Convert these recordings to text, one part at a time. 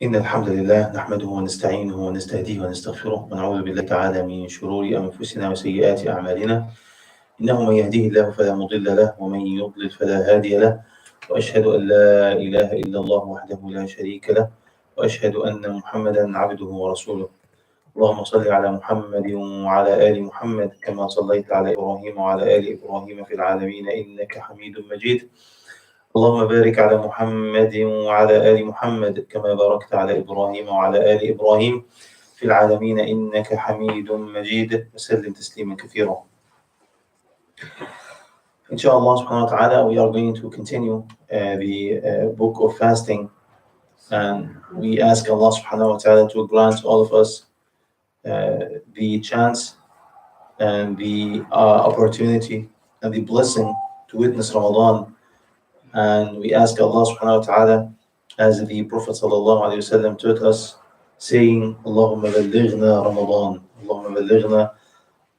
إن الحمد لله نحمده ونستعينه ونستهديه ونستغفره ونعوذ بالله تعالى من شرور أنفسنا وسيئات أعمالنا إنه من يهديه الله فلا مضل له ومن يضلل فلا هادي له وأشهد أن لا إله إلا الله وحده لا شريك له وأشهد أن محمدا عبده ورسوله اللهم صل على محمد وعلى آل محمد كما صليت على إبراهيم وعلى آل إبراهيم في العالمين إنك حميد مجيد اللهم بارك على محمد وعلى آل محمد كما باركت على إبراهيم وعلى آل إبراهيم في العالمين إنك حميد مجيد وسلم تسليما كثيرا. Inshallah subhanahu wa ta'ala, we are going to continue the book of fasting, and we ask Allah subhanahu wa ta'ala to grant all of us the chance and the opportunity and the blessing to witness Ramadan. And we ask Allah subhanahu wa ta'ala, as the Prophet sallallahu alayhi wa sallam taught us, saying, Allahumma ballighna Ramadan, Allahumma ballighna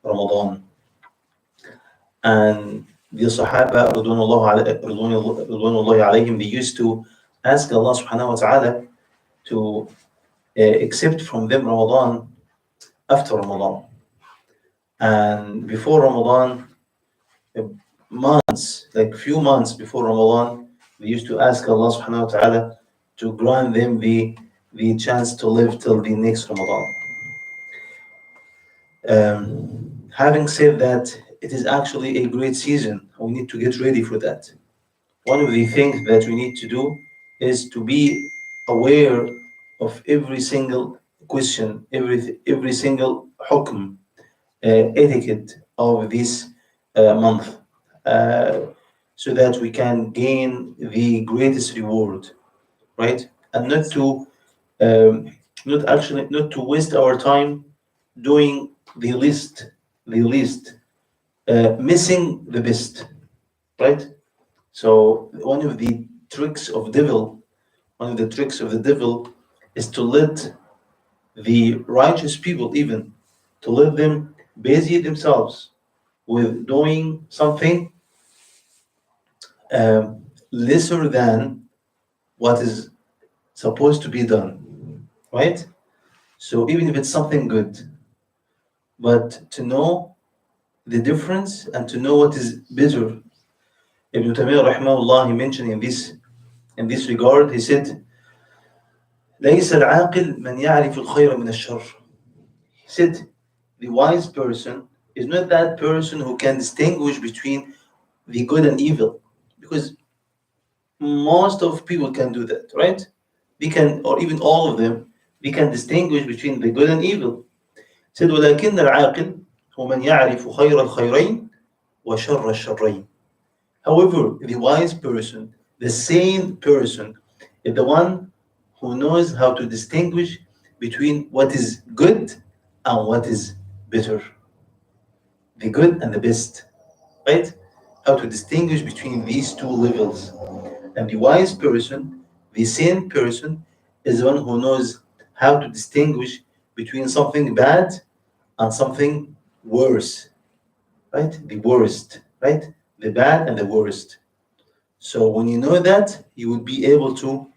Ramadan. And the Sahaba, Ridwanullahi alayhim, they used to ask Allah subhanahu wa ta'ala to accept from them Ramadan after Ramadan. And before Ramadan, months, like few months before Ramadan, we used to ask Allah subhanahu wa ta'ala to grant them the chance to live till the next Ramadan. Having said that, it is actually a great season. We need to get ready for that. One of the things that we need to do is to be aware of every single question, every single hukm, etiquette of this month, so that we can gain the greatest reward, right? And not to not to waste our time doing the least, missing the best, right? So one of the tricks of the devil is to let the righteous people, even to let them busy themselves with doing something lesser than what is supposed to be done, right? So even if it's something good, but to know the difference and to know what is better. Ibn Taymiyyah rahimahullah, he mentioned in this regard, he said, ليس العاقل من يعرف الخير من الشر. He said, the wise person is not that person who can distinguish between the good and evil, because most of people can do that, right? We can, or even all of them, we can distinguish between the good and evil. He said, ولكن العاقل هو من يعرف خير الخيرين وشر الشرين. However, the wise person, the sane person, is the one who knows how to distinguish between what is good and what is better. The good and the best, right? How to distinguish between these two levels. And the wise person, the sane person, is the one who knows how to distinguish between something bad and something worse, right? The worst, right? The bad and the worst. So when you know that, you will be able to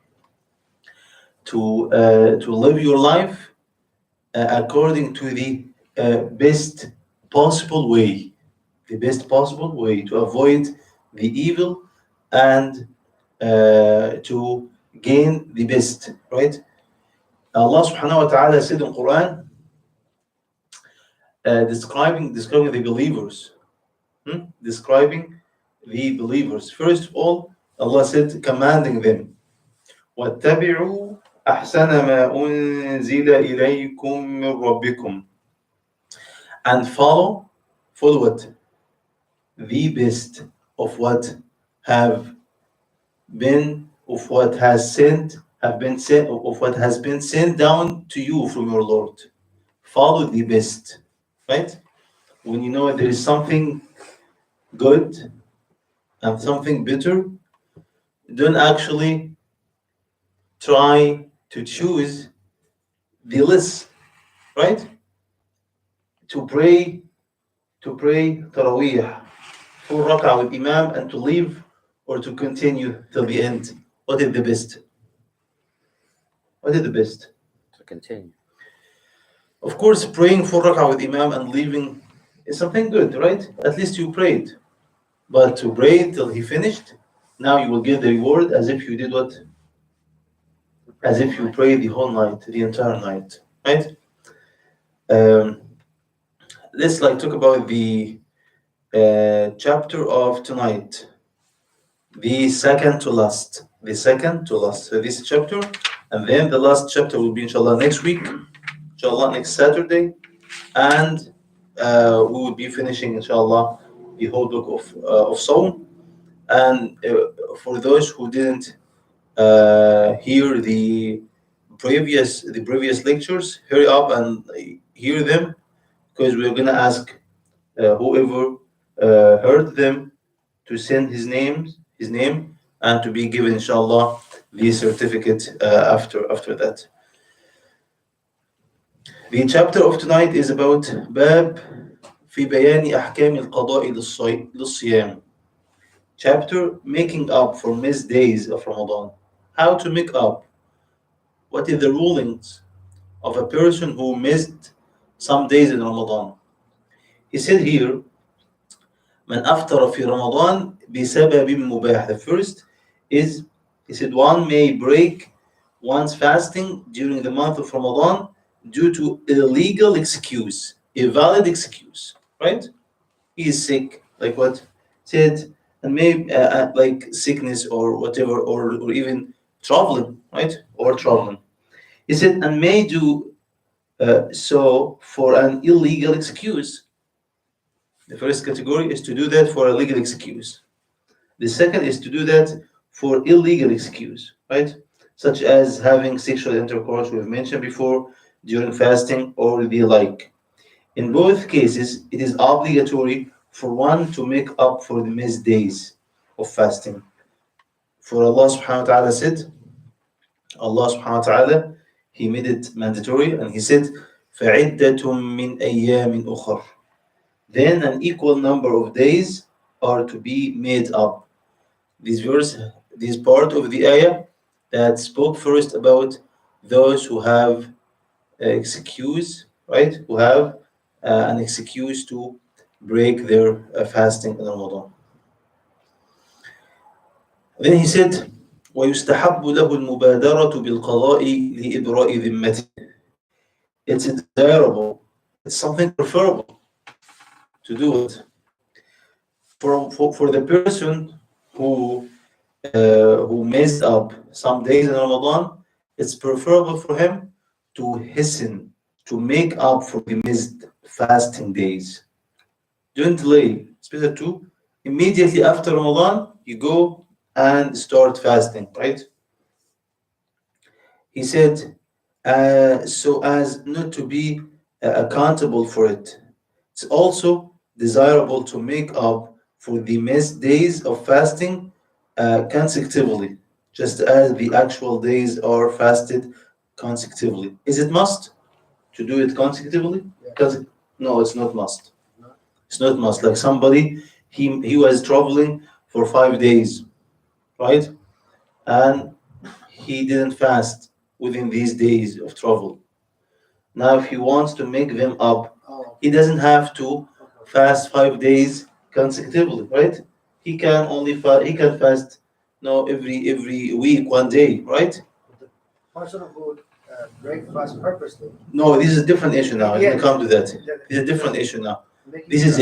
live your life according to the best possible way, to avoid the evil and to gain the best, right? Allah subhanahu wa ta'ala said in Quran, describing the believers, describing the believers. First of all, Allah said, commanding them, وَاتَّبِعُوا أَحْسَنَ مَا أُنزِلَ إِلَيْكُم مِّن رَّبِّكُمْ, and follow what? The best of what have been, of what has been sent down to you from your Lord. Follow the best, right? When you know there is something good and something better, don't actually try to choose the less, right? To pray Taraweeh, 4 rak'ah with Imam, and to leave or to continue till the end. What is the best? What is the best? To continue. Of course, praying for rak'ah with Imam and leaving is something good, right? At least you prayed. But to pray till he finished, now you will get the reward as if you did what? As if you prayed the whole night, the entire night, right? Um, let's like talk about the chapter of tonight, the second to last, the second to last. So this chapter, and then the last chapter will be inshallah next week, inshallah next Saturday, and we will be finishing inshallah the whole book of Psalm. And for those who didn't hear the previous lectures, hurry up and hear them because we're gonna ask whoever heard them to send his name, and to be given inshallah the certificate after that. The chapter of tonight is about باب في بيان أحكام القضاء للصيام. Chapter making up for missed days of Ramadan. How to make up? What is the rulings of a person who missed some days in Ramadan? He said here, من أفطر في رمضان بسبب مباح. The first is, he said, one may break one's fasting during the month of Ramadan due to illegal excuse, a valid excuse, right? He is sick, like what said, and maybe like sickness or whatever, or even traveling, right? Or traveling. He said, and may do so for an illegal excuse. The first category is to do that for a legal excuse. The second is to do that for illegal excuse, right? Such as having sexual intercourse, we've mentioned before, during fasting or the like. In both cases, it is obligatory for one to make up for the missed days of fasting. For Allah subhanahu wa ta'ala said, Allah subhanahu wa ta'ala, He made it mandatory and He said, فَعِدَّةٌ مِّنْ أَيَّامٍ أُخَرٍ. Then an equal number of days are to be made up. This verse, this part of the ayah that spoke first about those who have excuse, right? Who have an excuse to break their fasting in Ramadan. Then he said, ويستحب له المبادرة بالقضاء لإبراء ذمته. It's desirable, it's something preferable to do it. For the person who messed up some days in Ramadan, it's preferable for him to hasten to make up for the missed fasting days. Don't delay. It's better to immediately after Ramadan you go and start fasting, right? He said, so as not to be accountable for it. It's also desirable to make up for the missed days of fasting consecutively, just as the actual days are fasted consecutively. Is it must to do it consecutively? Because no, it's not must. It's not must. Like somebody, he was traveling for 5 days, right? And he didn't fast within these days of travel. Now, if he wants to make them up, he doesn't have to fast 5 days consecutively, right? He can only he can fast no every week 1 day, right? Person who break fast purposely. No, this is a different issue now. I'm gonna come to that. This is a different issue now. This is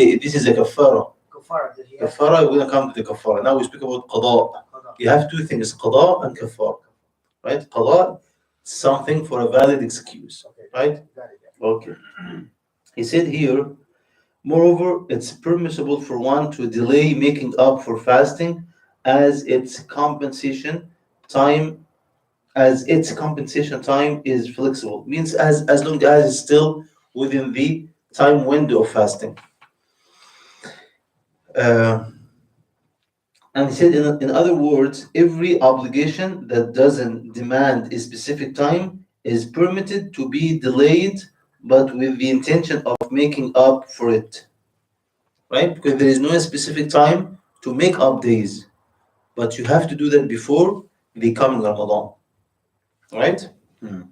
a kafara. Kafara. Kafara, we're gonna come to the kafara. Now we speak about qada. You have two things, qada and kafara. Right? Qada, something for a valid excuse. Right? Okay. He said here, moreover, it's permissible for one to delay making up for fasting as its compensation time is flexible. Means as long as it's still within the time window of fasting. Uh, and he said, in other words, every obligation that doesn't demand a specific time is permitted to be delayed, but with the intention of making up for it. Right? Because there is no specific time to make up days, but you have to do that before the coming Ramadan. Right? Hmm.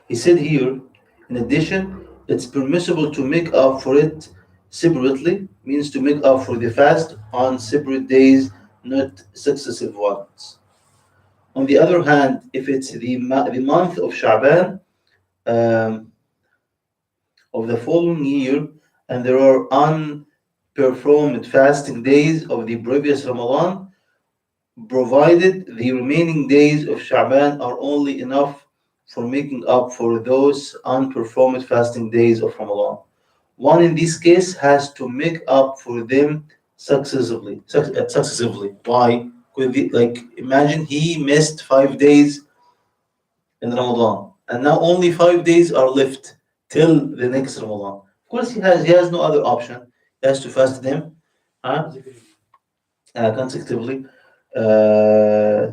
He said here, in addition, it's permissible to make up for it separately, means to make up for the fast on separate days, not successive ones. On the other hand, if it's the month of Sha'ban um, of the following year, and there are unperformed fasting days of the previous Ramadan, provided the remaining days of Sha'ban are only enough for making up for those unperformed fasting days of Ramadan. One in this case has to make up for them successively. Successively. Why? Like imagine he missed 5 days in Ramadan, and now only 5 days are left till the next Ramadan. Of course, he has no other option. He has to fast them. Huh? Consecutively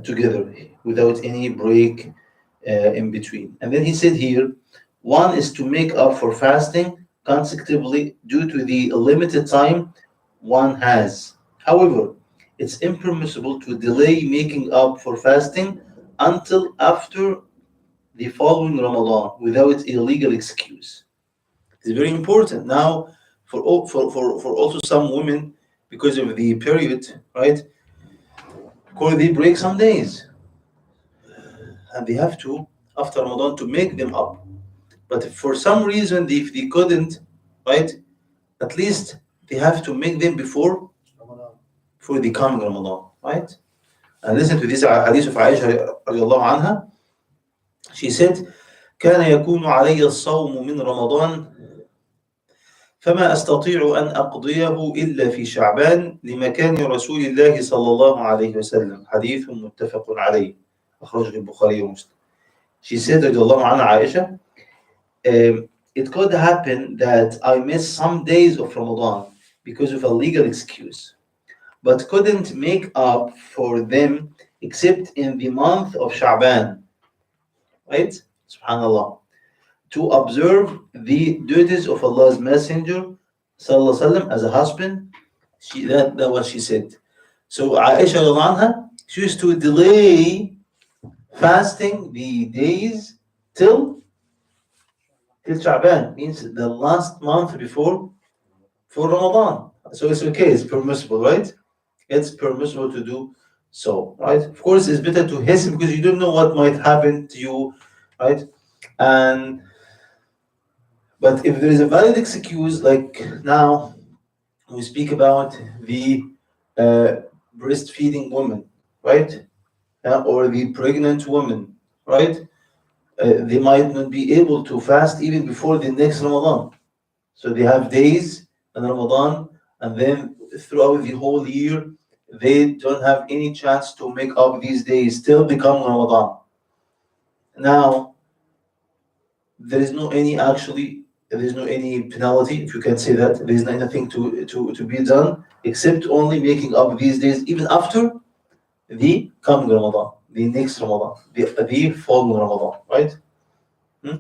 together without any break in between. And then he said here, one is to make up for fasting consecutively due to the limited time one has. However, it's impermissible to delay making up for fasting until after the following Ramadan without a legal excuse. It's very important now for also some women because of the period, right? Because they break some days and they have to after Ramadan to make them up. But if for some reason if they couldn't, right, at least they have to make them Ramadan. before the coming Ramadan, right? And listen to this hadith of Aisha radiallahu anha. She said, كان يكون علي الصوم من رمضان فما أستطيع أن أقضيه إلا في شعبان لمكان رسول الله صلى الله عليه وسلم حديث متفق عليه أخرجه البخاري ومسلم. She said رضي الله عنها عائشة, it could happen that I missed some days of Ramadan because of a legal excuse, but couldn't make up for them except in the month of Sha'ban, right? Subhanallah. To observe the duties of Allah's Messenger Sallallahu Alaihi Wasallam as a husband. That what she said. So Aisha radiallahu anha, she used to delay fasting the days till Sha'ban, means the last month before for Ramadan. So it's okay, it's permissible, right? It's permissible to do so, right? Of course, it's better to hasten because you don't know what might happen to you, right? And but if there is a valid excuse, like now we speak about the uh, breastfeeding woman, right? Or the pregnant woman, right? They might not be able to fast even before the next Ramadan. So they have days in Ramadan, and then throughout the whole year, they don't have any chance to make up these days till become Ramadan. Now, there is no any actually, there is no any penalty, if you can say that. There is nothing to be done except only making up these days even after the coming Ramadan, the next Ramadan, the following Ramadan, right? Hmm?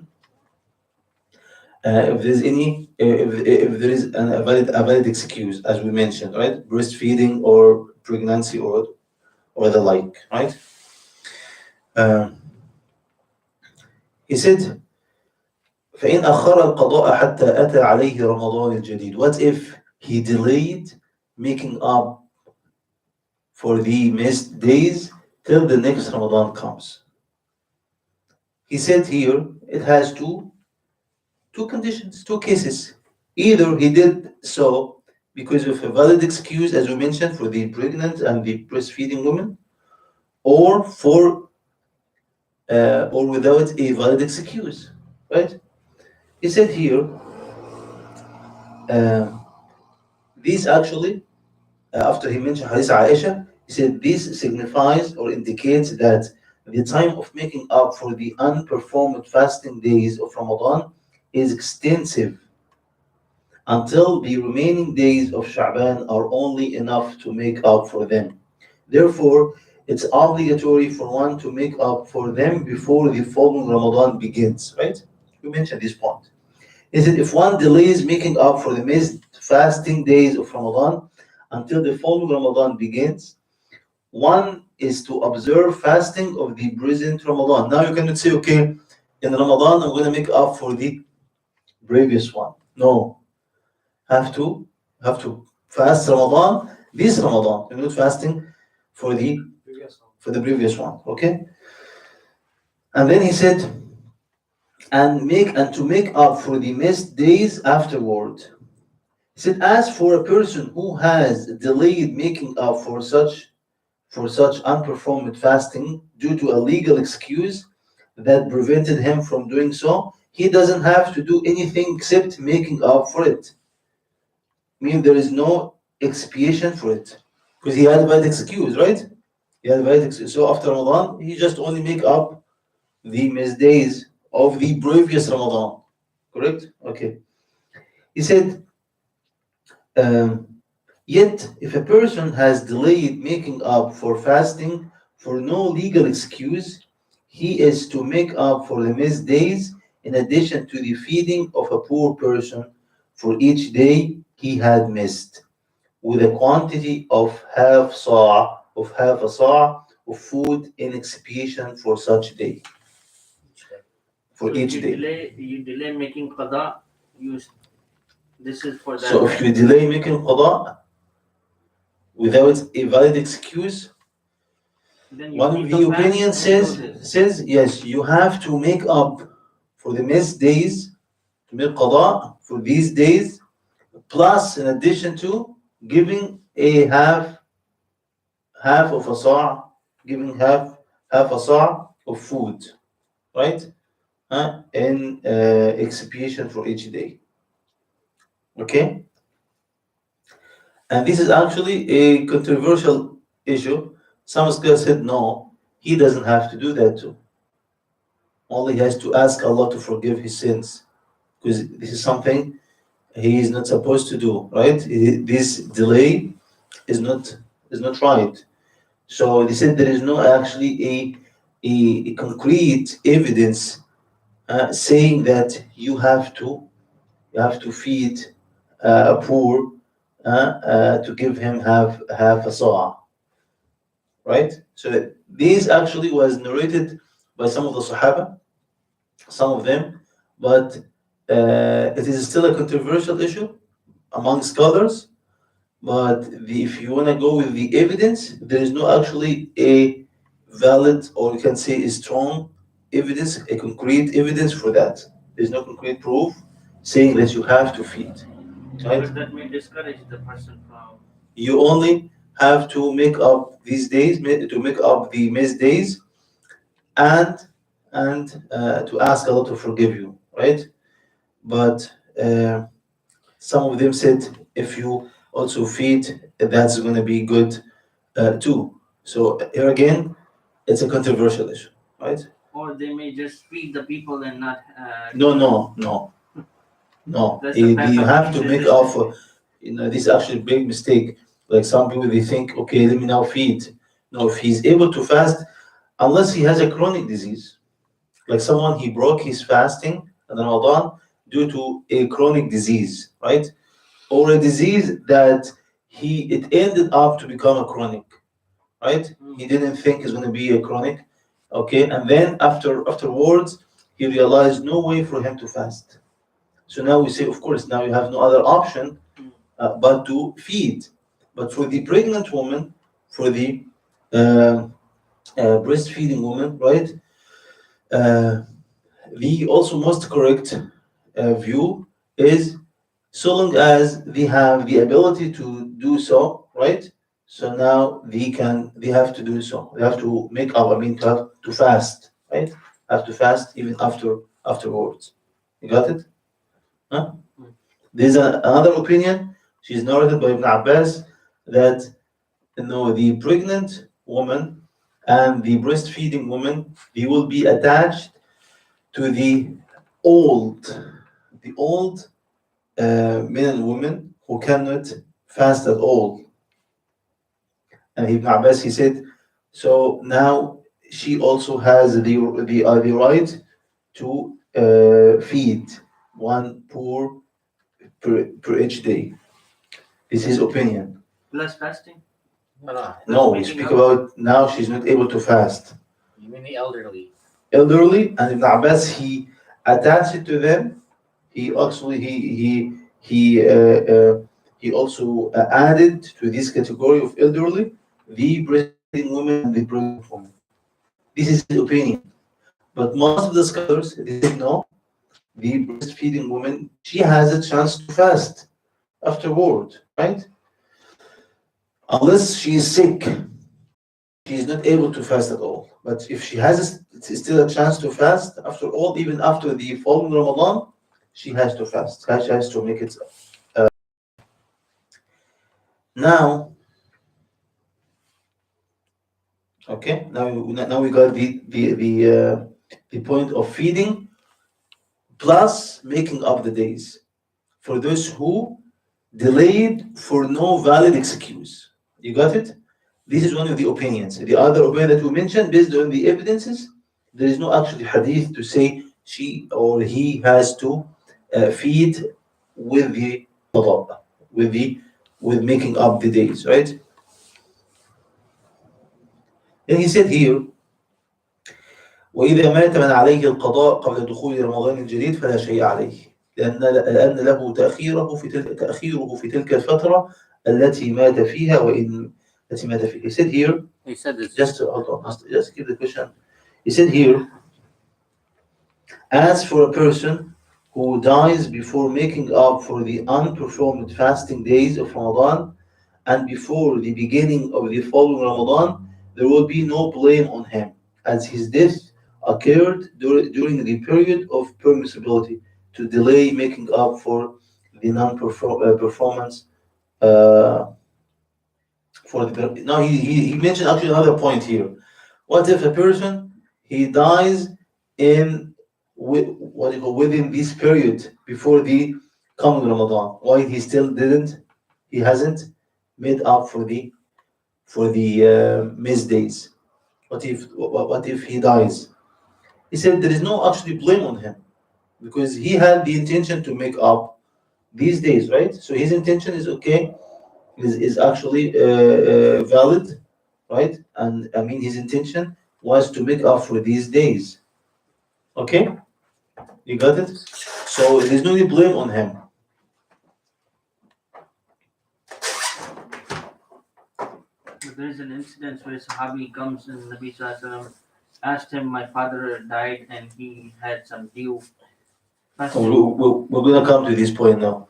If there's any, if there is a valid excuse, as we mentioned, right? Breastfeeding or pregnancy or the like, right? Um, he said, فإن أخر القضاء حتى أتى عليه رمضان الجديد. What if he delayed making up for the missed days till the next Ramadan comes? He said here it has two conditions, two cases. Either he did so because of a valid excuse, as we mentioned, for the pregnant and the breastfeeding woman, or or without a valid excuse, right? He said here, uh, these actually, after he mentioned Hadith Aisha, he said this signifies or indicates that the time of making up for the unperformed fasting days of Ramadan is extensive until the remaining days of Sha'ban are only enough to make up for them. Therefore, it's obligatory for one to make up for them before the following Ramadan begins, right? We mentioned this point. Is that if one delays making up for the missed fasting days of Ramadan until the following Ramadan begins, One is to observe fasting of the present Ramadan. Now you cannot say, okay, in Ramadan I'm going to make up for the previous one. No, have to have to fast Ramadan. This Ramadan, you're not fasting for the Previous one. previous one. Okay, and then he said, and to make up for the missed days afterward. He said, as for a person who has delayed making up for such unperformed fasting due to a legal excuse that prevented him from doing so, he doesn't have to do anything except making up for it. Meaning there is no expiation for it. Because he had a bad excuse, right? He had a bad excuse. So after Ramadan, he just only make up the missed days of the previous Ramadan. Correct? Okay. He said, um, yet, if a person has delayed making up for fasting for no legal excuse, he is to make up for the missed days in addition to the feeding of a poor person for each day he had missed, with a quantity of half a sa' of food in expiation for such day, Each day. for So if each you day. delay making qada, you this is for that, So if right? you delay making qada without a valid excuse, Then you one of need the to fast opinions and do this. says yes, you have to make up for the missed days, to make qada for these days, plus in addition to giving a half of a sa', giving half a sa' of food, right? In expiation for each day. Okay, and this is actually a controversial issue. Some scholars said no, he doesn't have to do that too. Only he has to ask Allah to forgive his sins, because this is something he is not supposed to do, right? This delay is not right. So they said there is no actually a concrete evidence saying that you have to feed a poor to give him half a saw, right? So this actually was narrated by some of the Sahaba, some of them, but it is still a controversial issue among scholars. But if you want to go with the evidence, there is no actually a valid, or you can say a strong evidence, a concrete evidence for that. There's no concrete proof saying that you have to feed, right? Because that may discourage the person from. You only have to make up these days, to make up the missed days, and to ask Allah to forgive you, right? But some of them said if you also feed, that's going to be good too. So here again, it's a controversial issue, right? Or they may just feed the people and not. No, no, no, no. That's the You have to confusion, make isn't up it? for, this is actually a big mistake. Like some people, they think, okay, let me now feed. No, if he's able to fast, unless he has a chronic disease, like someone he broke his fasting in Ramadan due to a chronic disease, right? Or a disease that it ended up to become a chronic, right? He didn't think it's going to be a chronic, okay, and then afterwards he realized no way for him to fast. So now we say, of course, now you have no other option but to feed. But for the pregnant woman, for the uh, breastfeeding woman, right? Uh, the also most correct view is so long as they have the ability to do so, right? So now they have to do so. They have to make up, I mean to have to fast, right? Have to fast even afterwards. You got it? Huh? There's another opinion, she's narrated by Ibn Abbas, that no, the pregnant woman and the breastfeeding woman, they will be attached to old, the old men and women who cannot fast at all. And Ibn Abbas, he said, so now she also has the right to feed one poor per each day. This is his opinion. Plus fasting. No, no. No, we making speak up. about now she's not able to fast. You mean the elderly? Elderly, and Ibn Abbas, he attached it to them. He actually he also added to this category of elderly the breastfeeding women and the pregnant women. This is his opinion. But most of the scholars they said no. The breastfeeding woman, she has a chance to fast afterward, right? Unless she is sick, she is not able to fast at all. But if she has still a chance to fast after all, even after the following Ramadan, she has to fast. She has to make it. Now, okay. Now we got the point of feeding plus making up the days for those who delayed for no valid excuse. You got it? This is one of the opinions. The other opinion that we mentioned, based on the evidences, there is no actually hadith to say she or he has to feed with the qada, with the with making up the days, right? And he said here, وإذا مات من عليه القضاء قبل دخول رمضان الجديد فلا شيء عليه لأن له تأخيره في تلك الفترة التي مات فيها وإن التي مات فيها. He said here, He said this. just hold on, just keep the question. He said here, as for a person who dies before making up for the unperformed fasting days of Ramadan and before the beginning of the following Ramadan, there will be no blame on him, as his death occurred during the period of permissibility to delay making up for the non-performance. Uh, for the now he mentioned actually another point here. What if a person he dies in what do you call within this period before the coming Ramadan? Why he still didn't? He hasn't made up for the missed days. What if he dies? He said there is no actually blame on him because he had the intention to make up these days, right? So his intention is okay, is actually valid, right? And I mean his intention was to make up for these days. Okay, you got it. So there's no blame on him. But there is an incident where Sahabi comes and Nabi Sallallahu Alaihi Wasallam asked him, "My father died and he had some due Oh, fasting." we're gonna come to this point now.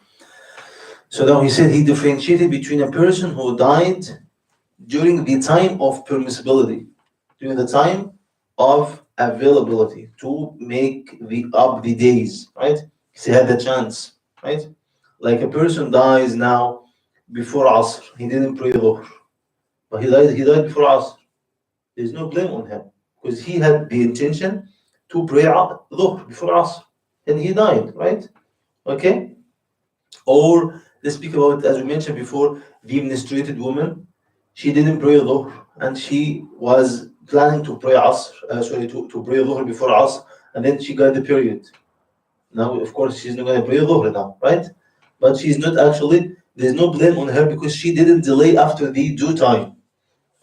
So now he said he differentiated between a person who died during the time of permissibility, during the time of availability to make the days, right? He had the chance, right? Like a person dies now before Asr, he didn't pray Dhuhr, but he died before Asr. There's no blame on him because he had the intention to pray Dhuhr before Asr, and he died, right? Okay. Or let's speak about, as we mentioned before, the menstruated woman. She didn't pray Dhuhr and she was planning to pray Asr, to pray Dhuhr before Asr, and then she got the period. Now, of course, she's not going to pray Dhuhr now, right? But she's not actually, there's no blame on her because she didn't delay after the due time,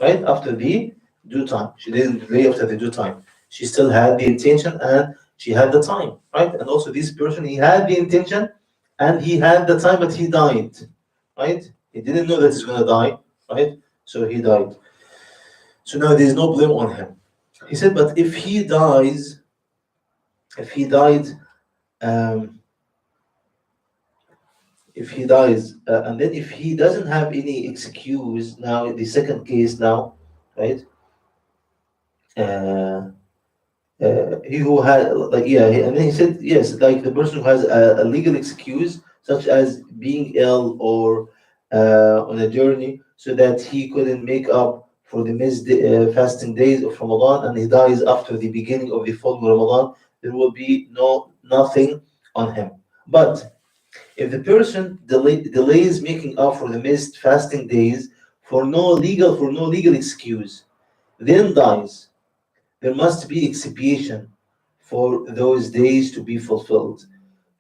right? After the due time. She didn't delay after the due time. She still had the intention and she had the time, right? And also, this person, he had the intention and he had the time, but he died, right? He didn't know that he's going to die, right? So he died. So now there's no blame on him. He said, but if he died, um, and then if he doesn't have any excuse now, the second case now, right? Uh, he who had like yeah, and then he said yes, like the person who has a legal excuse such as being ill or on a journey, so that he couldn't make up for the missed fasting days of Ramadan, and he dies after the beginning of the following Ramadan. There will be nothing on him. But if the person delays making up for the missed fasting days for no legal excuse, then dies, there must be expiation for those days to be fulfilled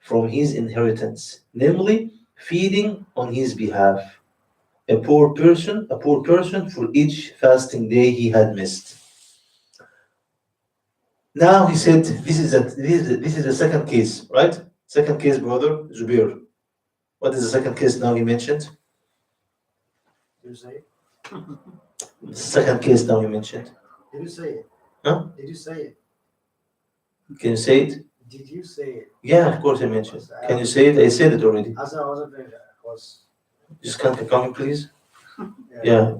from his inheritance, namely feeding on his behalf. a poor person for each fasting day he had missed. Now he said, this is the second case, right? Second case, brother Zubair. What is the second case now he mentioned? Did you say it? The second case now he mentioned. Did you say it? Huh? Did you say it? Can you say it? Did you say it? Yeah, of course I mentioned. Can you say it? I said it already. As I wasn't doing that, I was. Just can't come, please. Yeah. Yeah,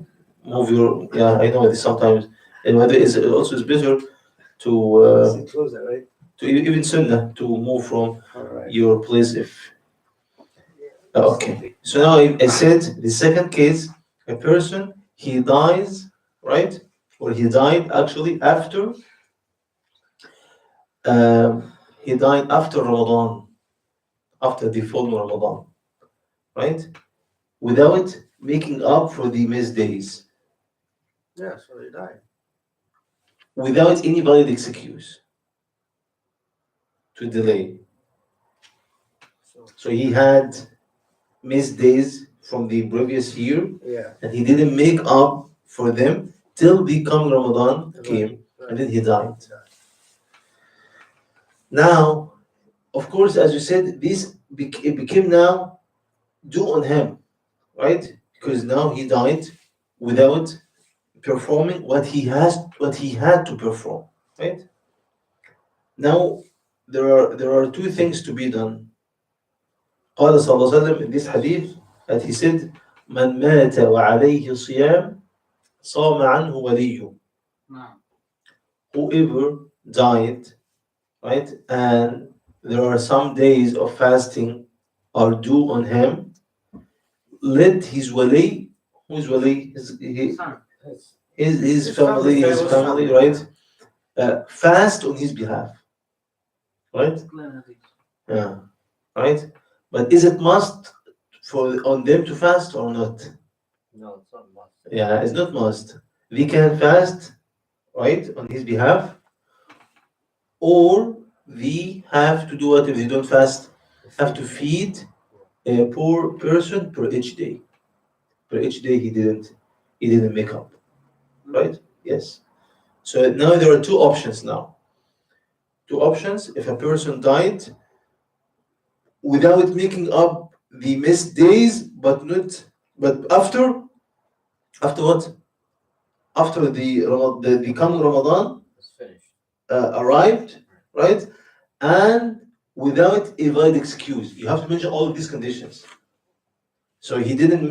move your. Yeah, I know this sometimes. And whether it's also it's better to Sit closer, right? even sunnah to move from All right. your place if. Okay. So now I said the second case, a person he dies, right? Or he died actually after he died after Ramadan, after the full Ramadan, right? Without making up for the missed days, Yeah, so they died. without any valid excuse to delay. So So he had missed days from the previous year yeah. and he didn't make up for them till the coming Ramadan came Right. and then he died. He died. Now, of course, as you said, it became now due on him, right? Because now he died without performing what he had to perform, right? Now there are two things to be done. قال صلى الله عليه وسلم in this hadith that he said من مات وعليه صيام صام عنه وليه. No. Whoever died, right, and there are some days of fasting are due on him, let his wali, who's wali, Son. his His family, his family, family, family. right, fast on his behalf, right? Yeah, right. But is it must for on them to fast or not? No, it's not must. Yeah, it's not must. We can fast, right, on his behalf, or we have to do what if they don't fast? Have to feed a poor person per each day. Per each day he didn't make up, right? Yes. So now there are two options now. Two options. If a person died without making up the missed days, but after what? After the coming Ramadan It's finished. arrived, right? And without a valid excuse. You have to mention all of these conditions. So he didn't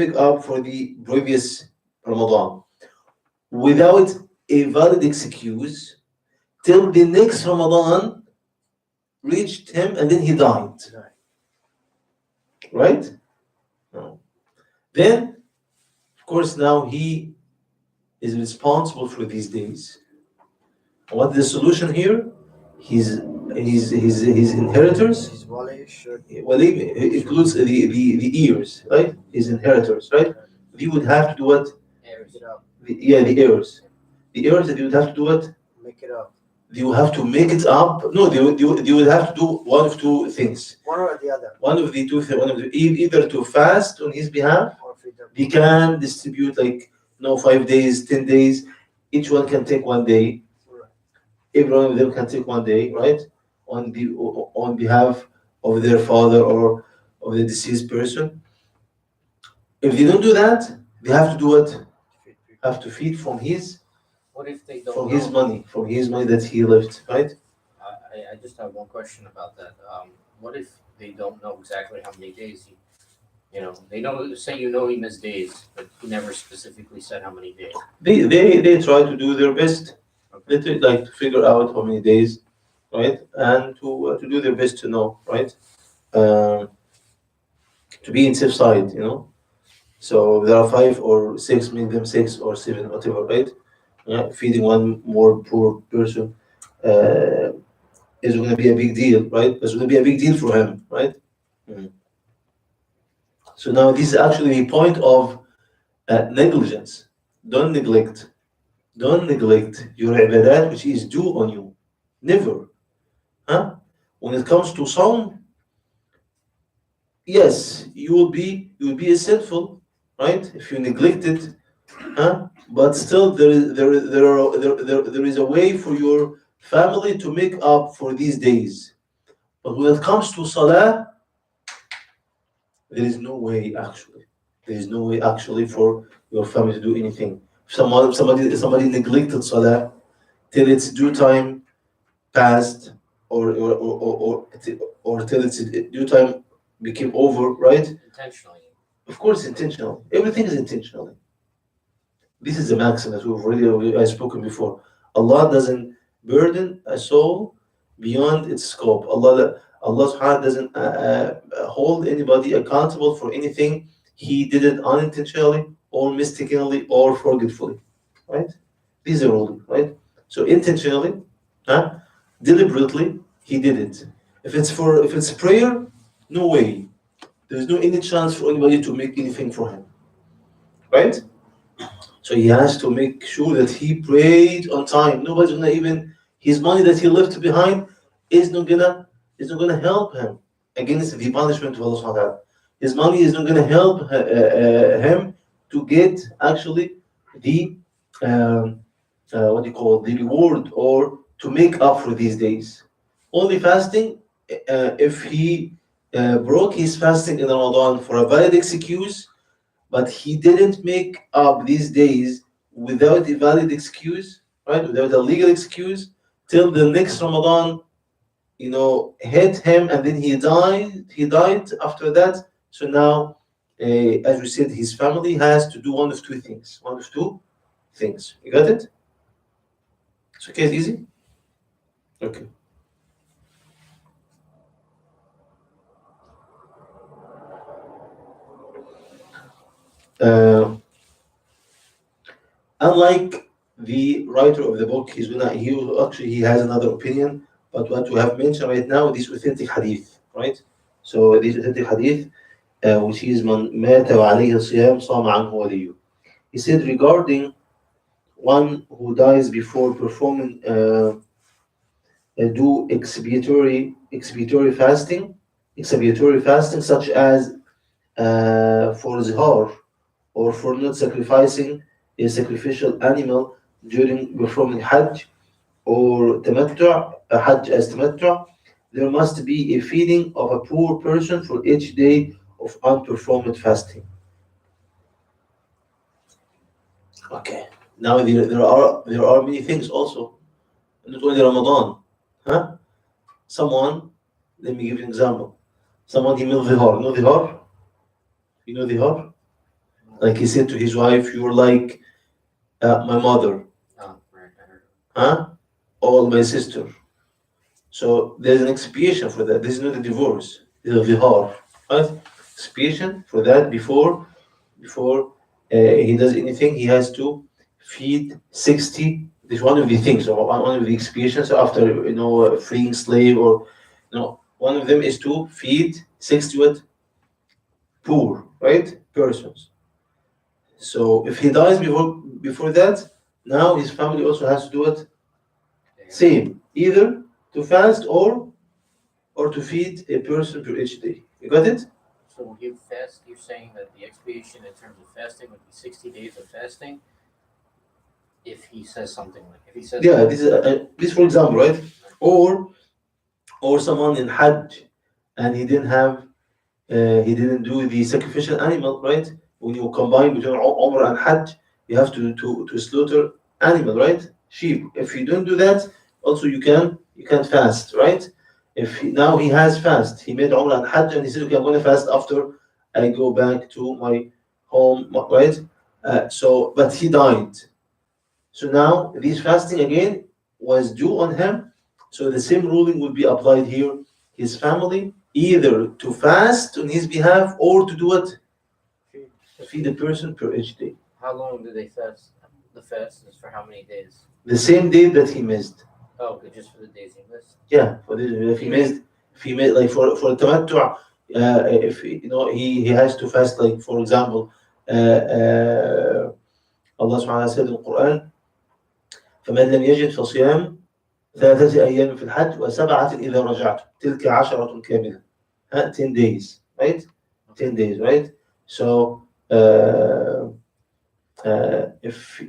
make up for the previous Ramadan without a valid excuse till the next Ramadan reached him and then he died. He died. Right? No. Then, of course, now he is responsible for these days. What is the solution here? His inheritors. His wali should. Well, it includes the heirs, right? His inheritors, right? They would have to do what? Heirs. Make it up. The heirs. The heirs that you would have to do what? Make it up. You have to make it up. No, they would have to do one of two things. One or the other. One of the two things. Either to fast on his behalf. Or feed them. We can distribute 5 days, 10 days. Each one can take one day. Right. Every one of them can take one day, right? On behalf of their father or of the deceased person. If they don't do that, they have to do what? Feed people. Have to feed from his What if they don't from know? his money that he left, right? I just have one question about that. What if they don't know exactly how many days he, they know, say he missed days, but he never specifically said how many days. They try to do their best. Okay. They try, to figure out how many days, right? And to do their best to know, right? To be in safe side. So there are 5 or 6, make them 6 or 7, whatever, right? Yeah, feeding one more poor person is going to be a big deal, right? It's going to be a big deal for him, right? Mhm. So now this is actually a point of negligence. Don't neglect. Don't neglect your ibadat which is due on you. Never. Huh? When it comes to Saum, yes, you will be sinful, right? If you neglect it, huh? But still, there is a way for your family to make up for these days. But when it comes to Salah, there is no way actually. There is no way actually for your family to do anything. If somebody neglected Salah till its due time passed, or till its due time became over, right? Intentionally. Of course, intentional. Everything is intentionally. This is the maxim that I've spoken before. Allah doesn't burden a soul beyond its scope. Allah subhanahu wa ta'ala doesn't hold anybody accountable for anything he did it unintentionally or mistakenly or forgetfully. Right? These are all right. So intentionally, huh? Deliberately, he did it. If it's prayer, no way. There's no any chance for anybody to make anything for him. Right? So he has to make sure that he prayed on time. Nobody's gonna even his money that he left behind is not gonna help him against the punishment of Allah Subhanahu wa Taala. His money is not gonna help him to get actually the what do you call it, the reward or to make up for these days. Only fasting if he broke his fasting in Ramadan for a valid excuse, but he didn't make up these days without a valid excuse, right? Without a legal excuse, till the next Ramadan, hit him, and then he died. He died after that. So now, as we said, his family has to do one of two things. One of two things. You got it? It's okay. It's easy. Okay. Uh, Unlike the writer of the book, he has another opinion. But what we have mentioned right now, this authentic hadith, right? So this authentic hadith, which is man mata wa alayhi siyam sama anhu waliyu. He said regarding one who dies before performing do expiatory fasting such as for zihar, or for not sacrificing a sacrificial animal during performing Hajj or tamattu', Hajj as tamattu', there must be a feeding of a poor person for each day of unperformed fasting. Okay. Now there are many things also, not only Ramadan. Huh? Someone, let me give you an example. Someone he made dhihar. You know dhihar? You know dhihar? Like he said to his wife, "You're like my mother, Oh, right. I heard. huh? All my sister." So there's an expiation for that. This is not a divorce. It's a vihar, right? Expiation for that before he does anything, he has to feed 60. This is one of the things, or one of the expiations after freeing slave, or one of them is to feed 60 what? Poor, right? Persons. So if he dies before that, now his family also has to do it same, either to fast or to feed a person per each day. You got it? So when you fast, you're saying that the expiation in terms of fasting would be 60 days of fasting if he says something like, if he says, Yeah, this for example, right? Or someone in Hajj and he didn't do the sacrificial animal, right? When you combine between Umrah and Hajj, you have to slaughter animal, right? Sheep. If you don't do that, also you can fast, right? Now he has fast, he made Umrah and Hajj, and he said, okay, I'm going to fast after I go back to my home, right? But he died. So now this fasting again was due on him. So the same ruling would be applied here. His family either to fast on his behalf or to do what? Feed a person per each day. how long do they fast? The fast is for how many days? The same day that he missed. Oh, okay, just for the days he missed. Yeah, if he missed like for tamattu, if he has to fast, like for example, Allah subhanahu wa ta'ala said in the Quran, فمن لم يجد فصيام ثلاثة أيام في الحج وسبعة إذا رجعت تلك عشرة كاملة. 10 days, right? 10 days, right? So uh, if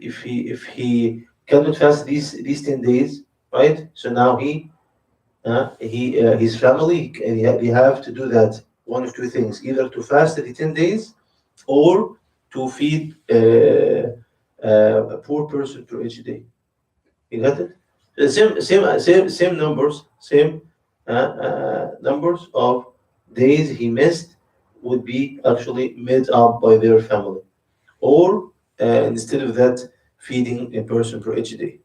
he cannot fast these 10 days, right? So now he his family they have to do that one of two things: either to fast the 10 days or to feed a poor person for each day. You got it? The same numbers, same numbers of days he missed would be actually made up by their family, or instead of that, feeding a person per each day.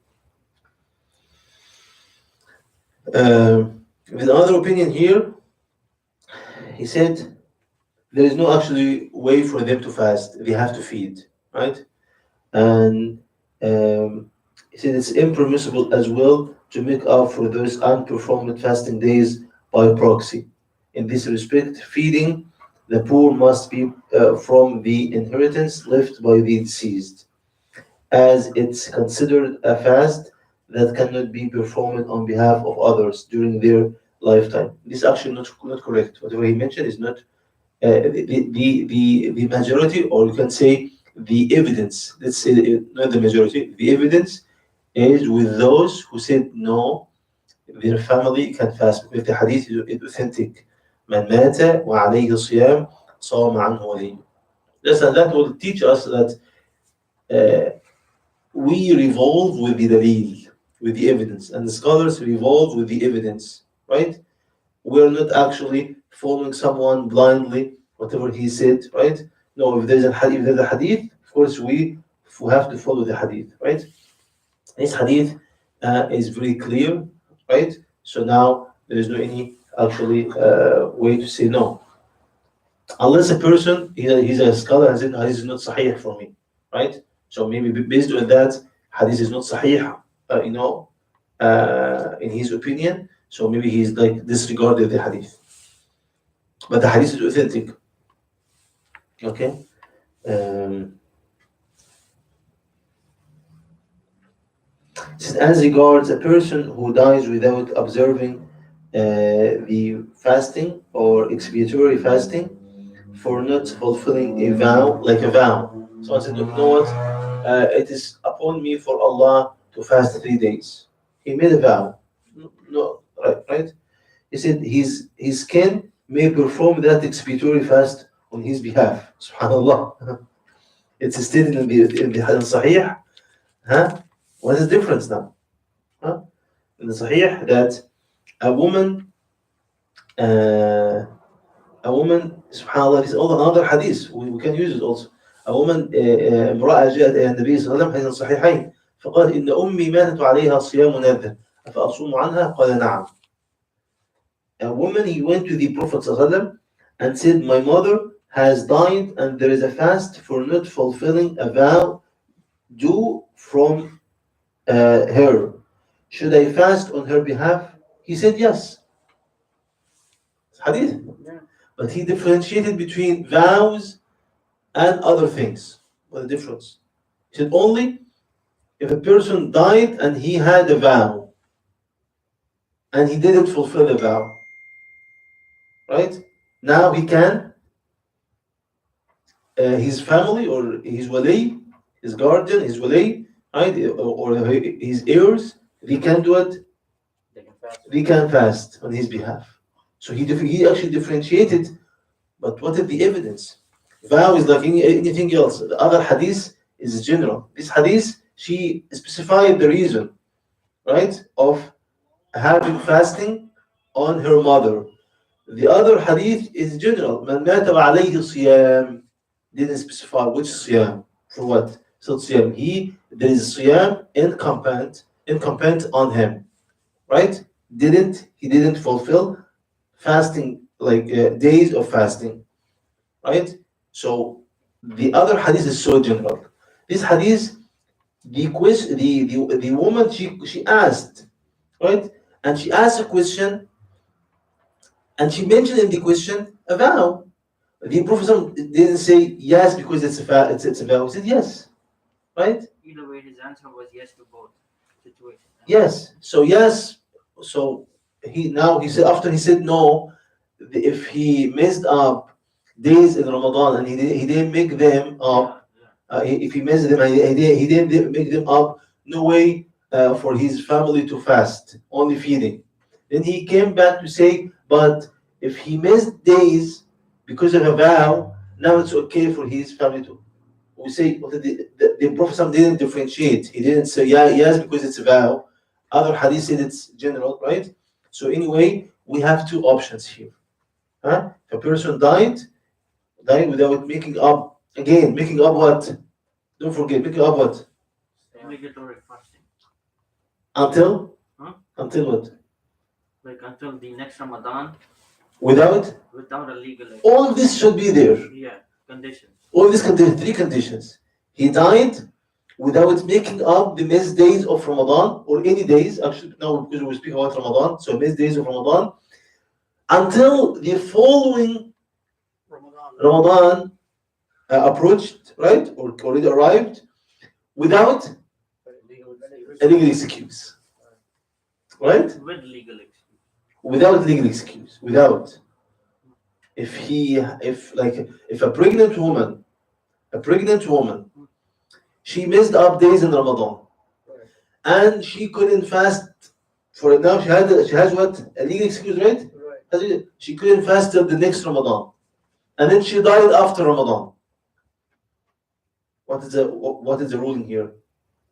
With another opinion here, he said there is no actually way for them to fast. They have to feed, right? And he said it's impermissible as well to make up for those unperformed fasting days by proxy. In this respect, feeding the poor must be from the inheritance left by the deceased, as it's considered a fast that cannot be performed on behalf of others during their lifetime. This is actually not correct. Whatever he mentioned is not the majority, or you can say the evidence. Let's say not the majority. The evidence is with those who said no, their family can fast because the hadith is authentic. من مات وعليه صيام صام عنه وليه. That will teach us that uh, we revolve with the dalil, with the evidence, and the scholars revolve with the evidence, right? We're not actually following someone blindly, whatever he said, right? No, if there's a hadith, of course we have to follow the hadith, right? This hadith is very clear, right? So now there is no any actually way to say no, unless a person he's a scholar and said hadith is not sahih for me, right? So maybe based on that, hadith is not sahih, in his opinion. So maybe he's like disregarded the hadith, but the hadith is authentic. Okay. Um, as regards a person who dies without observing the fasting or expiatory fasting for not fulfilling a vow, like a vow. Someone said, "You know what? It is upon me for Allah to fast 3 days." He made a vow. No, right? He said his kin may perform that expiatory fast on his behalf. Subhanallah. It's stated in the Hadith Sahih. Huh? What is the difference now? Huh? In the Sahih that a woman, uh, subhanallah, this is all another hadith. We can use it also. A woman, امرأة جاءت إلى النبي صلى الله عليه وسلم حديث صحيحين فقال إن أمي ماتت وعليها صيام نذر أفأصوم عنها؟ قال نعم. A woman, he went to the Prophet صلى الله عليه وسلم and said, my mother has died and there is a fast for not fulfilling a vow due from her. Should I fast on her behalf? He said yes. Hadith. Yeah. But he differentiated between vows and other things. What the difference? He said only if a person died and he had a vow and he didn't fulfill the vow, right? Now he can, his family or his wali, his guardian, his wali, right, or his heirs, they can do it. They can fast. They can fast on his behalf. So he actually differentiated. But what is the evidence? Vow is like anything else. The other hadith is general. This hadith, she specified the reason, right, of having fasting on her mother. The other hadith is general. Man mata wa alayhi siyam. Didn't specify which siyam. For what? So siyam. There is siyam incumbent on him. Right? He didn't fulfill fasting, like days of fasting. Right? So the other hadith is so general. This hadith, the woman, she asked, right? And she asked a question and she mentioned in the question a vow. The Prophet didn't say yes because it's a vow. He said yes, right? Either way, his answer was yes to both situations. Yes. So yes. So he said after he said no, if he messed up days in Ramadan and he didn't make them up, if he missed them and he didn't make them up, no way for his family to fast, only feeding. Then he came back to say, but if he missed days because of a vow, now it's okay for his family to. We say well, the Prophet didn't differentiate. He didn't say yeah, yes, because it's a vow. Other hadith said it's general, right? So anyway, we have two options here. Huh? If a person died without making up, again, making up what? Don't forget, making up what? Obligatory fasting. Until? Huh? Until what? Like until the next Ramadan Without? without a legal All of this should be there. yeah conditions. All these conditions, three conditions. He died without making up the missed days of Ramadan, or any days, actually, now because we speak about Ramadan, so missed days of Ramadan, until the following Ramadan approached, right, or already arrived, without a legal excuse, right? With legal excuse. Without legal excuse, without. If a pregnant woman, she missed up days in Ramadan, and she couldn't fast for it now. She has what, a legal excuse, right? Right. She couldn't fast till the next Ramadan, and then she died after Ramadan. What is the ruling here?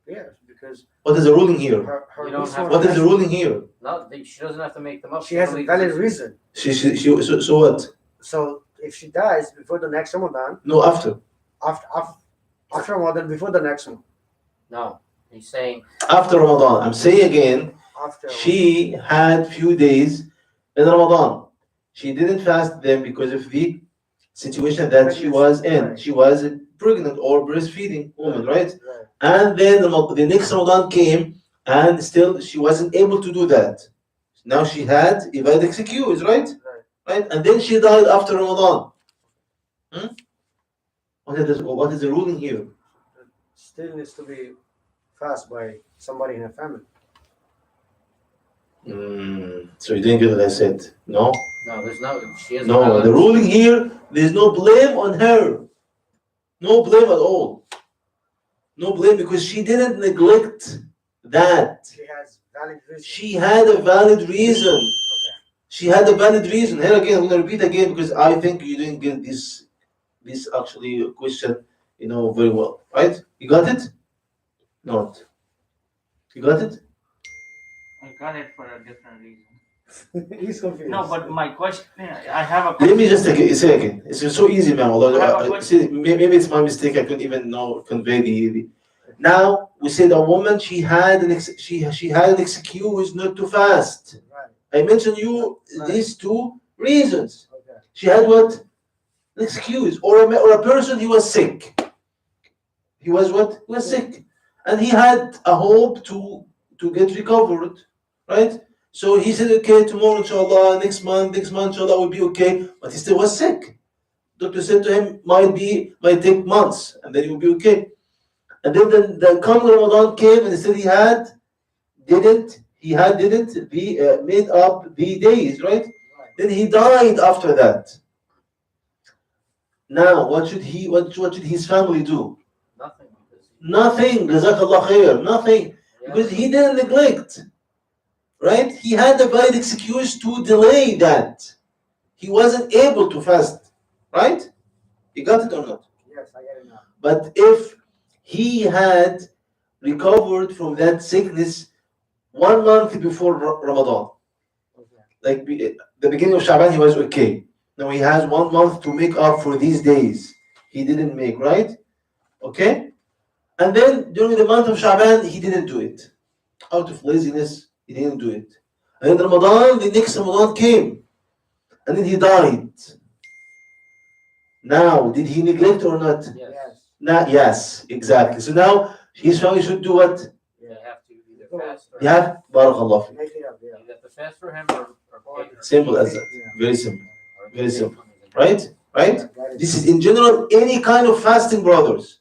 Yes, because What is the ruling here? her You don't have resource What is the has- ruling here? No, she doesn't have to make them up. She has a valid reason. So what? So if she dies before the next Ramadan, No, after after Ramadan, before the next one, No, he's saying Ramadan. I'm saying again, after she had few days in Ramadan. She didn't fast them because of the situation that she was in. Right. She was a pregnant or breastfeeding woman, right? Right. And then the next Ramadan came, and still she wasn't able to do that. Now she had a valid excuse, right? Right. Right? And then she died after Ramadan. What is the ruling here? Still needs to be fast by somebody in her family. So you didn't get what I said. No? no, there's no. She has No, the ruling here, there's no blame on her. No blame at all. No blame because she didn't neglect that. She has valid reason. She had a valid reason. Okay. She had a valid reason. Here again, I'm gonna repeat again because I think you didn't get this actually question, very well. Right? You got it? Not. You got it? I got it for a different reason. He's confused. No, but my question, I have a Let question. me just say again. It's so easy, man. Although, I have a question. maybe it's my mistake. I couldn't even convey the. Now we said a woman she had an excuse not to fast. Right. I mentioned you Right. these two reasons. Okay. She had what? An excuse, or a person, he was sick. He was what? He was sick, and he had a hope to get recovered, right? So he said, okay, tomorrow, inshallah, next month, inshallah, will be okay. But he still was sick. Doctor said to him, might take months, and then he will be okay. And then the coming Ramadan came, and he said didn't made up the days, right? Right. Then he died after that. Now, what should his family do? nothing. Because Nothing. Jazakallah khair. Nothing. Because he didn't neglect. Right? He had a valid excuse to delay that. He wasn't able to fast. Right? You got it or not? Yes, I get it now. But if he had recovered from that sickness 1 month before Ramadan, Okay. like the beginning of Shaban, he was okay. Now he has 1 month to make up for these days he didn't make, right? Okay? And then during the month of Shaban, he didn't do it. Out of laziness, he didn't do it. And then Ramadan, the next Ramadan came. And then he died. Now, did he neglect or not? Yes. Not, yes, exactly. So now his family should do what? They have to either fast or They have Barakallah fi. Make it up, yeah. you have to fast for him or pay her. Simple as that. Yeah. Very simple. Or Very pay simple. for him. Right? Right? Yeah, that is- This is in general any kind of fasting, brothers.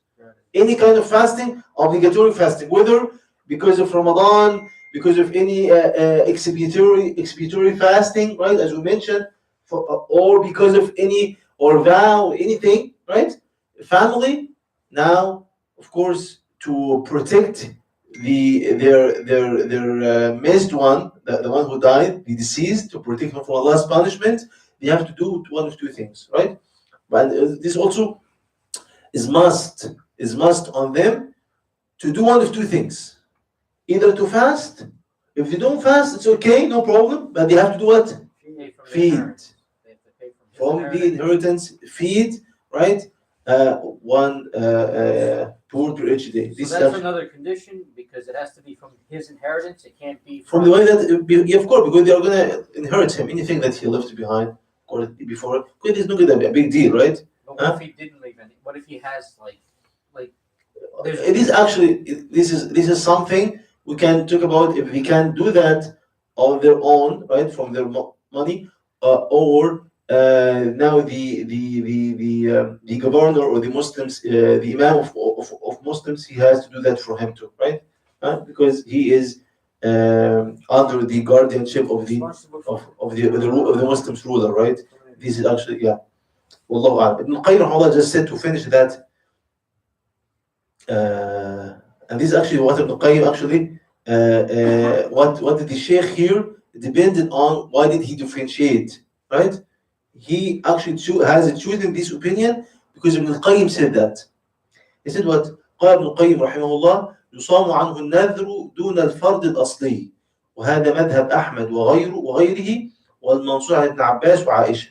Any kind of fasting, obligatory fasting, whether because of Ramadan, because of any expiatory fasting, right? As we mentioned, or because of any or vow anything, right? Family now, of course, to protect their missed one, the one who died, the deceased, to protect him from Allah's punishment, they have to do one of two things, right? But this also is must on them to do one of two things. Either to fast. If they don't fast, it's okay, no problem. But they have to do what? Pay from the Feed. inheritance. They have to pay from his From the inheritance, feed, right? One poor per each day. So This that's actually, another condition because it has to be from his inheritance. It can't be from the way that, yeah, of course, because they are gonna inherit him anything that he left behind or before. Because it's not gonna be a big deal, right? But what if he didn't leave any? What if he has like It is actually this is something we can talk about if we can do that on their own, right, from their money, or now the governor or the Muslims, the imam of Muslims, he has to do that for him too, right? Because he is under the guardianship of the Responsible for of the Muslims ruler, right? This is actually, yeah. Wallahu a'lam. Ibn Qayyim rahimahullah just said to finish that. And this is actually what Ibn Qayyim actually, what did the Sheikh here depended on, why did he differentiate, right? He actually has chosen this opinion because Ibn Qayyim said that. He said what? قال ابن القيم رحمه الله يصام عنه النذر دون الفرض الأصلي وهذا مذهب أحمد وغيره والمنصور عن ابن عباس وعائشة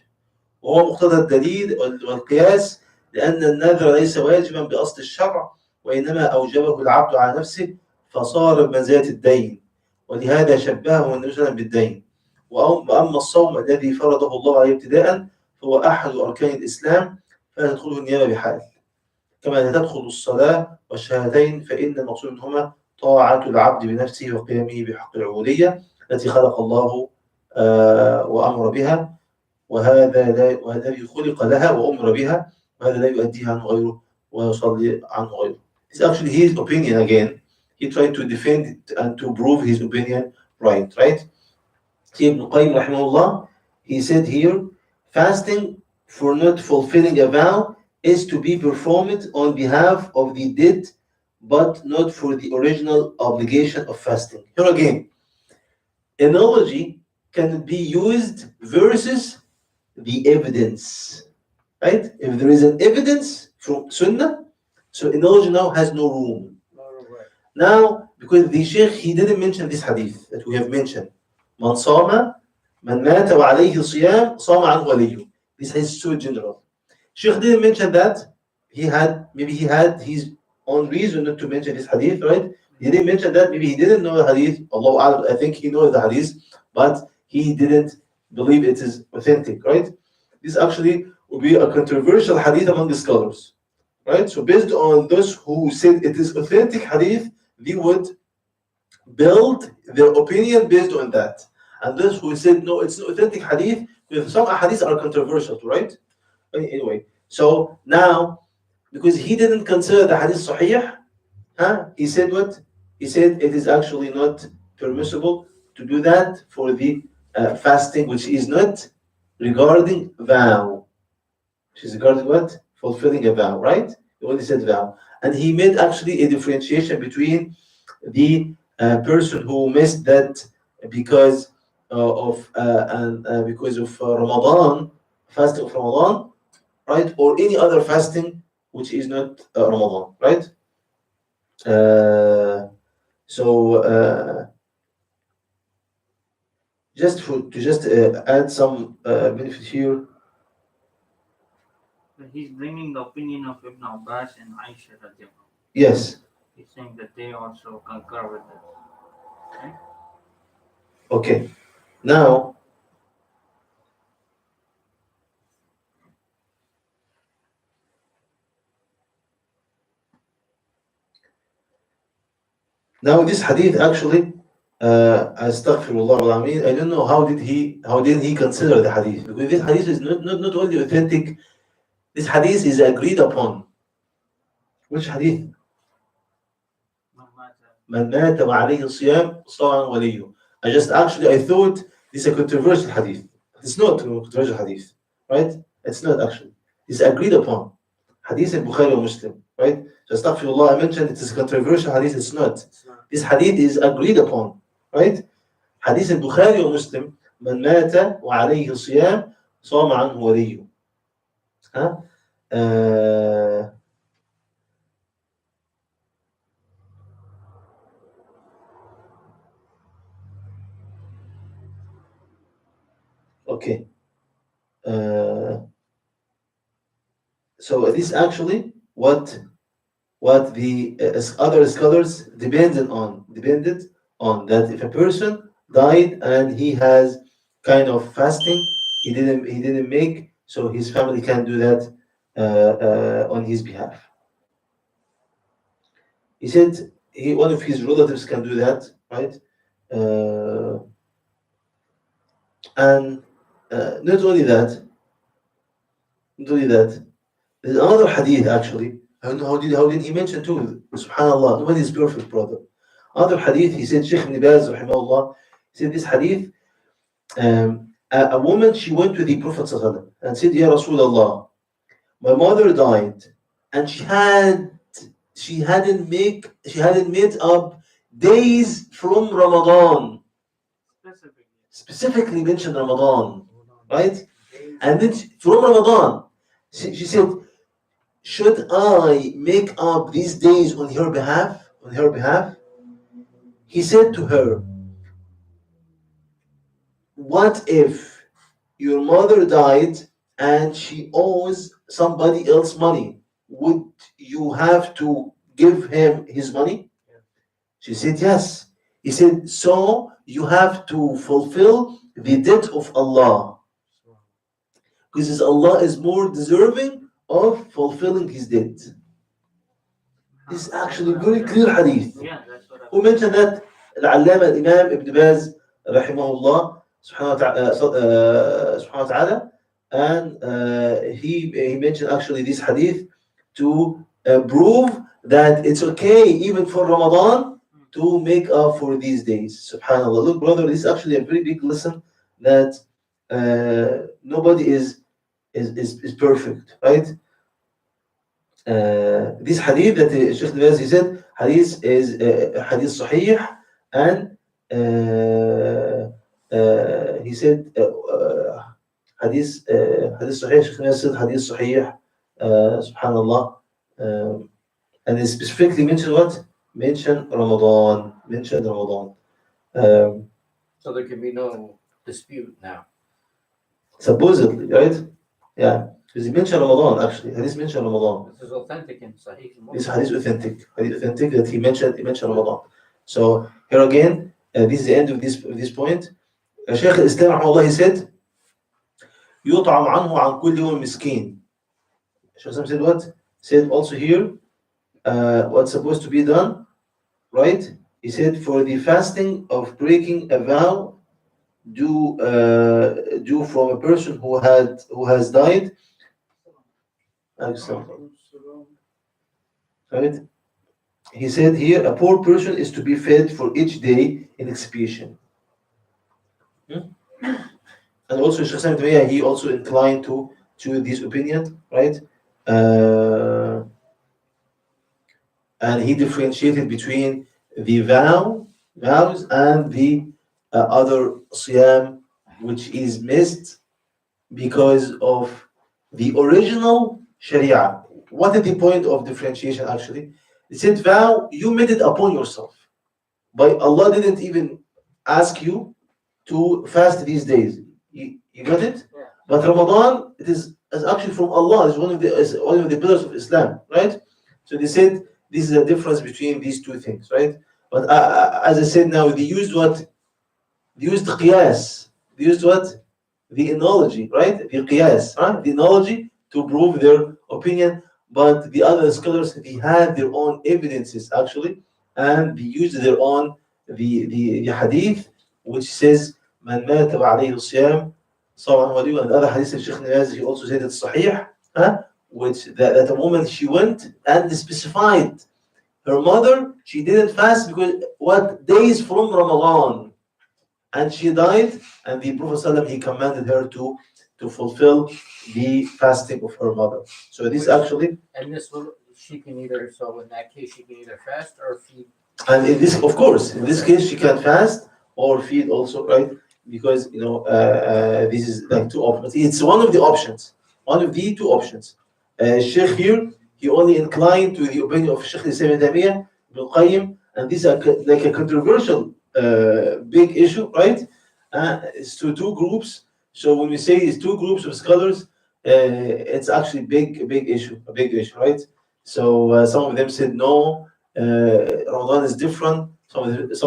وهو مقتضى الدليل والقياس لأن النذر ليس واجبا بأصل الشرع وإنما أوجبه العبد على نفسه فصار بمنزلة الدين ولهذا شبهه النبي صلى الله عليه وسلم بالدين وأما الصوم الذي فرضه الله عليه ابتداء فهو أحد أركان الإسلام فلا تدخله النيابة بحال كما لا تدخل الصلاة والشهادتين فإن المقصود منهما طاعة العبد بنفسه وقيامه بحق العبودية التي خلق الله وأمر بها وهذا الذي خلق لها وأمر بها وهذا لا يؤديها عنه غيره ويصلي عنه غيره. It's actually his opinion again. He tried to defend it and to prove his opinion right? Ibn Qayyim rahimahullah, he said here, fasting for not fulfilling a vow is to be performed on behalf of the dead, but not for the original obligation of fasting. Here again, analogy can be used versus the evidence, right? If there is an evidence from Sunnah, so analogy now has no room. Now, because the Sheikh, he didn't mention this hadith that we have mentioned. Man sama, man mata wa alayhi siyam, sama an waliyu. This is so general. Sheikh didn't mention that. Maybe he had his own reason not to mention this hadith, right? He didn't mention that. Maybe he didn't know the hadith. Allah, I think he knows the hadith, but he didn't believe it is authentic, right? This actually would be a controversial hadith among the scholars, right? So based on those who said it is authentic hadith, they would build their opinion based on that. And those who said no, it's an authentic hadith, because some hadiths are controversial, right? Anyway, so now, because he didn't consider the hadith sahih, he said what? He said it is actually not permissible to do that for the fasting, which is not regarding vow. Which is regarding what? Fulfilling a vow, right? He only said vow. And he made actually a differentiation between the person who missed that because of Ramadan, fasting of Ramadan, right? Or any other fasting which is not Ramadan, right? Just to add some benefit here. He's bringing the opinion of Ibn Abbas and Aisha radiallahu anha. Yes. He's saying that they also concur with it. Okay? Okay. Now, this hadith actually, astaghfirullah al-Amin, I don't know how didn't he consider the hadith, because this hadith is not only authentic, this hadith is agreed upon. Which hadith? Man mata wa alayhi siyam sawan waliyu. I thought this is a controversial hadith. It's not a controversial hadith, right? It's not actually. is agreed upon. Hadith in Bukhari or Muslim, right? So astaghfirullah, I mentioned it is controversial hadith, it's not. It's not. This hadith is agreed upon, right? حديث البخاري ومسلم من مات وعليه صيام صام عنه وليه. ها؟ Okay. So this actually what the other scholars depended on that if a person died and he has kind of fasting he didn't make, so his family can do that on his behalf. He said one of his relatives can do that, right? Uh, and not only that, not only that, there's another hadith actually. How did he mention too? Subhanallah, nobody is perfect, brother. Other hadith, he said, Sheikh Ibn Baz, rahimahullah, he said this hadith, a woman, she went to the Prophet ﷺ and said, Ya Rasulullah, my mother died and she hadn't made up days from Ramadan. Specifically mentioned Ramadan, right? And then from Ramadan, she said, should I make up these days on her behalf? On her behalf? He said to her, what if your mother died and she owes somebody else money? Would you have to give him his money? She said, yes. He said, so you have to fulfill the debt of Allah. Because Allah is more deserving of fulfilling his debt. This is actually very clear hadith. Yeah, that's what Who mentioned that? Al-Allama al-Imam Ibn Baz, rahimahullah, subhanahu wa ta'ala, and he mentioned actually this hadith to prove that it's okay even for Ramadan to make up for these days. Subhanallah. Look, brother, this is actually a very big lesson that nobody is perfect, right? This hadith that Sheikh Nabaz, he said, hadith is hadith sahih, and he said hadith sahih. Sheikh Nabaz said hadith sahih, subhanallah, and it specifically mentioned what? Mentioned Ramadan. So there can be no dispute now. Supposedly, right? Yeah, because he mentioned Ramadan actually. Hadith mentioned Ramadan. This is authentic in Sahih This Muslim. hadith authentic that he mentioned Ramadan. So here again, this is the end of this point. Shaykh al-Islam rahimahullah, he said, يطعم عنه عن كل يوم مسكين. Shaykh al-Islam said what? Said also here, what's supposed to be done, right? He said for the fasting of breaking a vow, do from a person who has died. Right? He said here, a poor person is to be fed for each day in expiation. And also Shaykh Islam Ibn Taymiyyah, he also inclined to this opinion, right? And he differentiated between the vows and the other siyam, which is missed because of the original sharia. What is the point of differentiation actually? It said vow, you made it upon yourself. But Allah didn't even ask you to fast these days. You got it? Yeah. But Ramadan, it is actually from Allah. It's one of the pillars of Islam, right? So they said this is a difference between these two things, right? But as I said now, they used what? They used qiyas. They used what? The analogy, right? The qiyas, right? The analogy to prove their opinion. But the other scholars, they had their own evidences actually, and they used their own the hadith which says man mata wa alayhi siyam صام عنه وليه, and the other hadith of Sheikh Niyaz, he also said it's sahih, which that a woman, she went and specified her mother, she didn't fast because what days from Ramadan, and she died, and the Prophet ﷺ, he commanded her to to fulfill the fasting of her mother. So this actually, And this will, she can either, so in that case, she can either fast or feed. and in this, of course, in this case, she can fast or feed also, right? Because this is like two options. It's one of the options, one of the two options. Sheikh here, he only inclined to the opinion of Sheikh Islam Ibn Taymiyyah, Ibn Qayyim, and this is like a controversial big issue, right? It's two groups. So when we say it's two groups of scholars, it's actually a big issue, right? So some of them said no, Ramadan is different. Some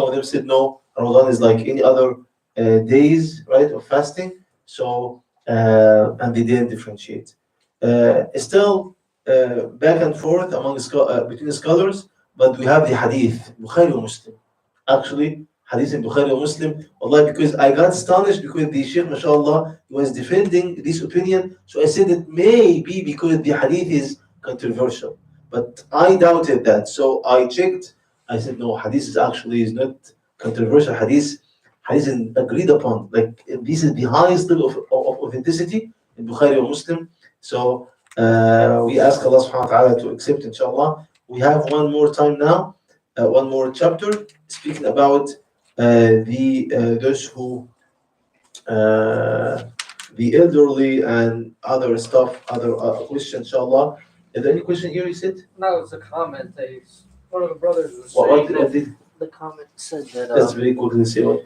of them said no, Ramadan is like any other days, right, of fasting. So and they didn't differentiate. Still back and forth between the scholars, but we have the hadith, Bukhari and Muslim. Actually, hadith in Bukhari and Muslim. Allah, because I got astonished because the Sheikh, mashallah, was defending this opinion. So I said it may be because the hadith is controversial. But I doubted that. So I checked. I said, no, hadith is not controversial. Hadith is agreed upon. Like this is the highest level of authenticity in Bukhari or Muslim. So we ask Allah subhanahu wa ta'ala to accept, inshallah. We have one more time now, one more chapter speaking about those who the elderly and other stuff, other questions, inshallah. Is there any question here, you said? No, it's a comment. One of the brothers was What saying. did, The comment said that that's very cool to say. What?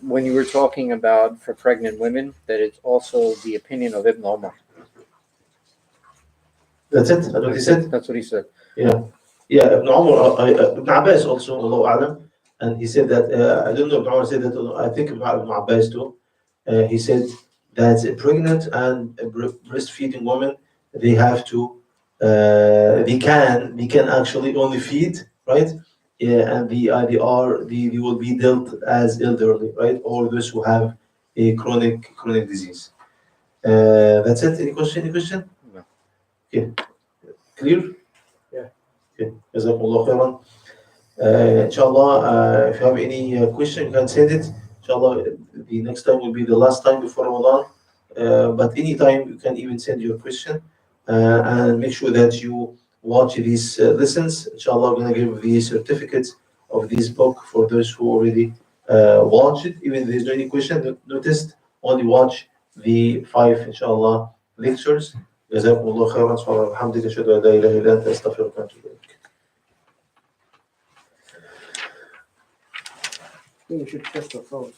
when you were talking about for pregnant women, that it's also the opinion of Ibn Umar. That's it? That's what he said? That's what he said. Yeah, Ibn Umar, Ibn Abbas also, Allahu A'lam, and he said that, I don't know if Ibn Umar said that, I think Ibn Abbas too, he said that a pregnant and a breastfeeding woman, they have to, they can actually only feed, right? Yeah, and they will be dealt as elderly, right? Or those who have a chronic disease. That's it. Any question? No. Okay. Clear? Yeah. Okay. Jazakumullah khairan. Inshallah, if you have any question, you can send it. Inshallah, the next time will be the last time before Ramadan. But anytime you can even send your question and make sure that you watch these lessons. Inshallah, I'm going to give the certificates of this book for those who already watch it. Even if there's no any question, noticed, only watch the 5, inshallah, lectures. جزاكم الله خيرا سبحانك وبحمدك اشهد ان لا اله الا انت استغفرك واتوب اليك. I think you should test the phone.